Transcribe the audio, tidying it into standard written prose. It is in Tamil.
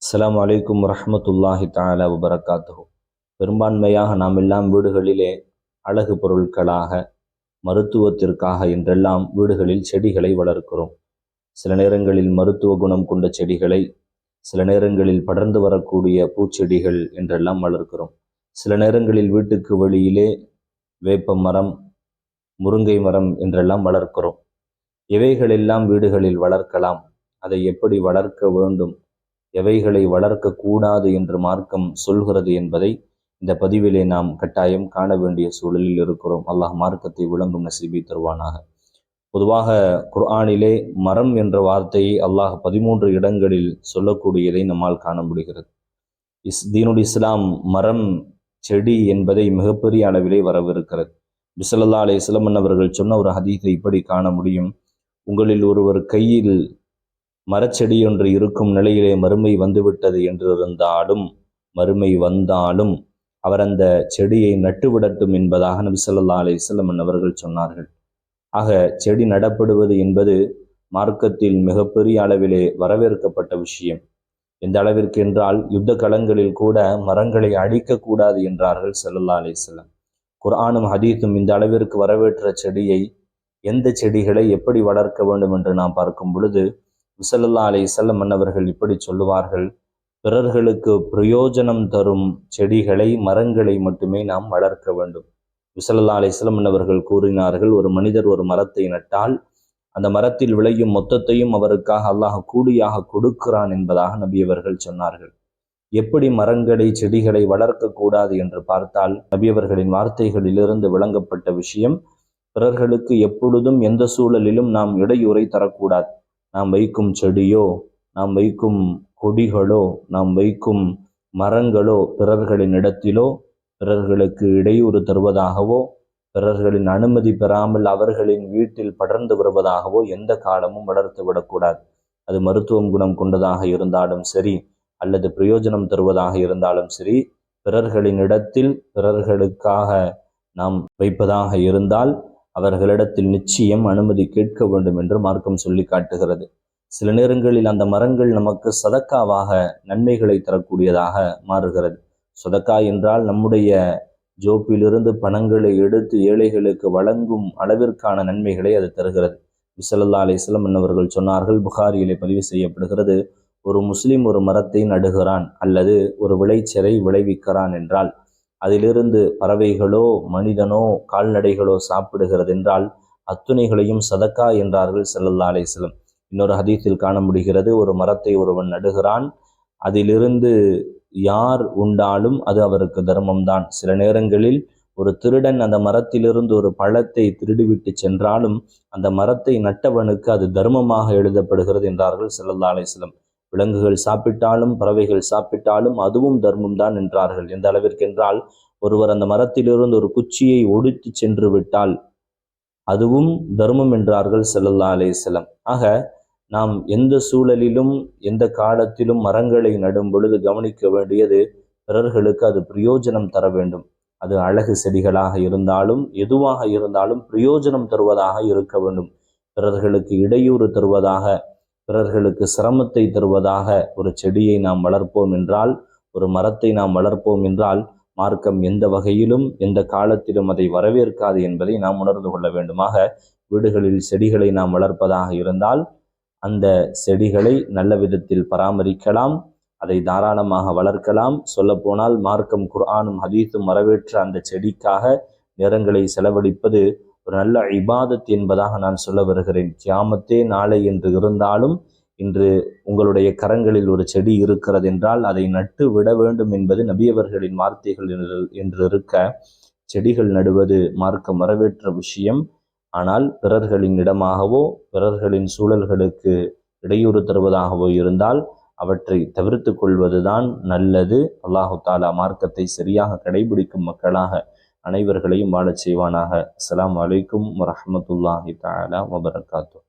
அஸ்ஸலாமு அலைக்கும் வரஹ்மத்துல்லாஹி தஆலா வபரகாத்துஹு. பெரும்பான்மையாக நாம் எல்லாம் வீடுகளிலே அழகு பொருட்களாக, மருத்துவத்திற்காக என்றெல்லாம் வீடுகளில் செடிகளை வளர்க்கிறோம். சில நேரங்களில் மருத்துவ குணம் கொண்ட செடிகளை, சில நேரங்களில் படர்ந்து வரக்கூடிய பூச்செடிகள் என்றெல்லாம் வளர்க்கிறோம். சில நேரங்களில் வீட்டுக்கு வெளியிலே வேப்ப மரம், முருங்கை மரம் என்றெல்லாம் வளர்க்கிறோம். எவைகளெல்லாம் வீடுகளில் வளர்க்கலாம், அதை எப்படி வளர்க்க வேண்டும், எவைகளை வளர்க்கக்கூடாது என்று மார்க்கம் சொல்கிறது என்பதை இந்த பதிவிலே நாம் கட்டாயம் காண வேண்டிய சூழலில் இருக்கிறோம். அல்லாஹ் மார்க்கத்தை விளங்கும் நசீபை தருவானாக. பொதுவாக குர்ஆனிலே மரம் என்ற வார்த்தையை அல்லாஹ் 13 இடங்களில் சொல்லக்கூடியதை நம்மால் காண முடிகிறது. தீனுல் இஸ்லாம் மரம், செடி என்பதை மிகப்பெரிய அளவிலே வரவிருக்கிறது. ஸல்லல்லாஹு அலைஹி வஸல்லம் அவர்கள் சொன்ன ஒரு ஹதீஸை இப்படி காண முடியும். உங்களில் ஒருவர் கையில் மரச்செடி ஒன்று இருக்கும் நிலையிலே மறுமை வந்துவிட்டது என்றிருந்தாலும், மறுமை வந்தாலும் அவர் அந்த செடியை நட்டுவிடட்டும் என்பதாக நபி ஸல்லல்லாஹு அலைஹி வஸல்லம் அவர்கள் சொன்னார்கள். ஆக செடி நடப்படுவது என்பது மார்க்கத்தில் மிகப்பெரிய அளவிலே வரவேற்கப்பட்ட விஷயம். எந்த அளவிற்கு என்றால், யுத்த களங்களில் கூட மரங்களை அழிக்கக்கூடாது என்றார்கள் ஸல்லல்லாஹு அலைஹி வஸல்லம். குர்ஆனும் ஹதீஸும் இந்த அளவிற்கு வரவேற்ற செடியை, எந்த செடிகளை எப்படி வளர்க்க வேண்டும் என்று நாம் பார்க்கும் பொழுது, ஸல்லல்லாஹு அலைஹி வஸல்லம் அவர்கள் இப்படி சொல்லுவார்கள்: பிறர்களுக்கு பிரயோஜனம் தரும் செடிகளை, மரங்களை மட்டுமே நாம் வளர்க்க வேண்டும். ஸல்லல்லாஹு அலைஹி வஸல்லம் அவர்கள் கூறினார்கள், ஒரு மனிதர் ஒரு மரத்தை நட்டால் அந்த மரத்தில் விளையும் மொத்தத்தையும் அவருக்காக அல்லாஹ் கூலியாக கொடுக்கிறான் என்பதாக நபி அவர்கள் சொன்னார்கள். எப்படி மரங்களை, செடிகளை வளர்க்கக்கூடாது என்று பார்த்தால், நபி அவர்களின் வார்த்தைகளிலிருந்து விளங்கப்பட்ட விஷயம், பிறர்களுக்கு எப்பொழுதும் எந்த சூழலிலும் நாம் இடையூறை தரக்கூடாது. நாம் வைக்கும் செடியோ, நாம் வைக்கும் கொடிகளோ, நாம் வைக்கும் மரங்களோ பிறர்களின் இடத்திலோ பிறர்களுக்கு இடையூறு தருவதாகவோ, பிறர்களின் அனுமதி பெறாமல் அவர்களின் வீட்டில் படர்ந்து வருவதாகவோ எந்த காலமும் வளர்த்து விடக்கூடாது. அது மருத்துவம் குணம் கொண்டதாக இருந்தாலும் சரி, அல்லது பிரயோஜனம் தருவதாக இருந்தாலும் சரி, பிறர்களின் இடத்தில் பிறர்களுக்காக நாம் வைப்பதாக இருந்தால் அவர்களிடத்தில் நிச்சயம் அனுமதி கேட்க வேண்டும் என்று மார்க்கம் சொல்லி காட்டுகிறது. சில நேரங்களில் அந்த மரங்கள் நமக்கு சதக்காவாக நன்மைகளை தரக்கூடியதாக மாறுகிறது. சதக்கா என்றால் நம்முடைய ஜோப்பிலிருந்து பணங்களை எடுத்து ஏழைகளுக்கு வழங்கும் அளவிற்கான நன்மைகளை அது தருகிறது. ஸல்லல்லாஹு அலைஹி வஸல்லம் அவர்கள் சொன்னார்கள், புகாரியிலே பதிவு செய்யப்படுகிறது, ஒரு முஸ்லிம் ஒரு மரத்தை நடுகிறான் அல்லது ஒரு விளைச்சலை விளைவிக்கிறான் என்றால், அதிலிருந்து பறவைகளோ மனிதனோ கால்நடைகளோ சாப்பிடுகிறது என்றால் அத்துணைகளையும் சதக்கா என்றார்கள் ஸல்லல்லாஹு அலைஹி வஸல்லம். இன்னொரு ஹதீஸில் காண முடிகிறது, ஒரு மரத்தை ஒருவன் நடுகிறான், அதிலிருந்து யார் உண்டாலும் அது அவருக்கு தர்மம்தான். சில நேரங்களில் ஒரு திருடன் அந்த மரத்திலிருந்து ஒரு பழத்தை திருடிவிட்டு சென்றாலும் அந்த மரத்தை நட்டவனுக்கு அது தர்மமாக எழுதப்படுகிறது என்றார்கள் ஸல்லல்லாஹு அலைஹி வஸல்லம். விலங்குகள் சாப்பிட்டாலும் பறவைகள் சாப்பிட்டாலும் அதுவும் தர்மம் தான் என்றார்கள். எந்த அளவிற்கு என்றால், ஒருவர் அந்த மரத்திலிருந்து ஒரு குச்சியை ஒடித்து சென்று விட்டால் அதுவும் தர்மம் என்றார்கள் ஸல்லல்லாஹு அலைஹி வஸல்லம். ஆக நாம் எந்த சூழலிலும் எந்த காலத்திலும் மரங்களை நடும் பொழுது கவனிக்க வேண்டியது, பிறர்களுக்கு அது பிரயோஜனம் தர வேண்டும். அது அழகு செடிகளாக இருந்தாலும் எதுவாக இருந்தாலும் பிரயோஜனம் தருவதாக இருக்க வேண்டும். பிறர்களுக்கு இடையூறு தருவதாக, பிறர்களுக்கு சிரமத்தை தருவதாக ஒரு செடியை நாம் வளர்ப்போம் என்றால், ஒரு மரத்தை நாம் வளர்ப்போம் என்றால், மார்க்கம் எந்த வகையிலும் எந்த காலத்திலும் அதை வரவேற்காது என்பதை நாம் உணர்ந்து கொள்ள வேண்டுமாக. வீடுகளில் செடிகளை நாம் வளர்ப்பதாக இருந்தால் அந்த செடிகளை நல்ல விதத்தில் பராமரிக்கலாம், அதை தாராளமாக வளர்க்கலாம். சொல்லப்போனால் மார்க்கம், குர்ஆனும் ஹதீஸும் வரவேற்ற அந்த செடிக்காக நேரங்களை செலவழிப்பது ஒரு நல்ல இபாதத் என்பதாக நான் சொல்ல வருகிறேன். கியாமத்தே நாளை என்று இருந்தாலும் இன்று உங்களுடைய கரங்களில் ஒரு செடி இருக்கிறது என்றால் அதை நட்டு விட வேண்டும் என்பது நபியவர்களின் வார்த்தைகள் என்று இருக்க, செடிகள் நடுவது மார்க்கம் வரவேற்ற விஷயம். ஆனால் பிறர்களின் இடமாகவோ பிறர்களின் சூழல்களுக்கு இடையூறு தருவதாகவோ இருந்தால் அவற்றை தவிர்த்து கொள்வதுதான் நல்லது. அல்லாஹு தாலா மார்க்கத்தை சரியாக கடைபிடிக்கும் மக்களாக அனைவர்களையும் வாழச் செய்வானாக. அஸ்ஸலாமு அலைக்கும் வரஹ்மத்துல்லாஹி தஆலா வபரகாத்துஹு.